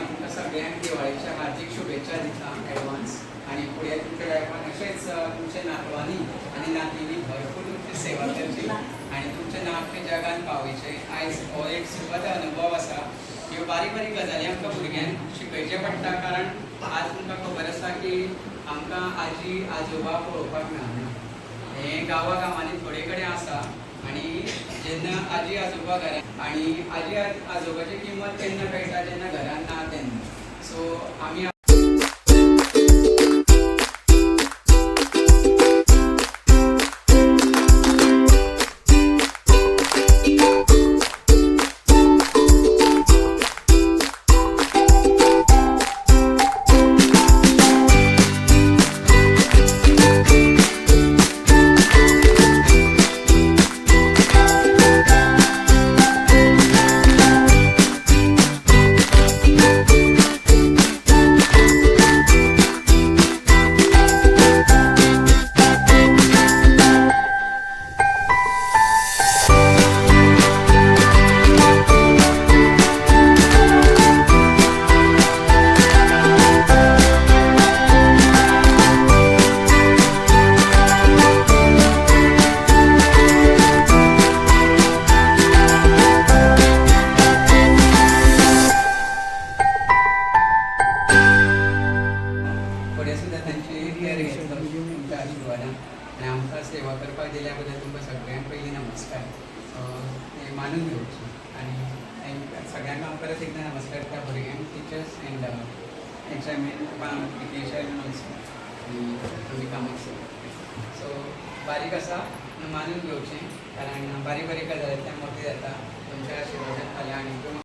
तुमकां सगळ्यांक दिवाळीच्या हार्दिक शुभेच्छा दिता एडवान्स. आणि फुडें तुमच्या लायफान अशेंच तुमच्या नातवांनी आनी नातींनी भरपूर तुमची सेवा करची आनी तुमचें नांव तें जगान पावयचें. आयज हो एक सुखद अनुभव आसा. ह्यो बारीक बारीक गजाली आमकां भुरग्यांक शिकयचे पडटा, कारण आज तुमकां खबर आसा की आमकां आजी आजोबा पळोवपाक मेळना. हें गांवांनी थोडे कडेन आसा. आनी जेन्ना आजी आजोबा घरान आनी आजी आजोबाची किंमत केन्ना कळटा जेन्ना घरान ना तेन्ना. सो आमी तुमच्या आशिर्वादान आनी आमकां सेवा करपाक दिल्या बद्दल तुमकां सगळ्यांक पयलीं नमस्कार. हें मानून घेवची आनी सगळ्यांक हांव परत एकदां नमस्कार त्या भुरग्यांक, teachers end examination teacher also आनी कामाक सो बारीक आसा मानून घेवचें, कारण बारीक बारीक गजालींतल्यान मोठी जाता. तुमच्या आशिर्वादान फाल्यां आनी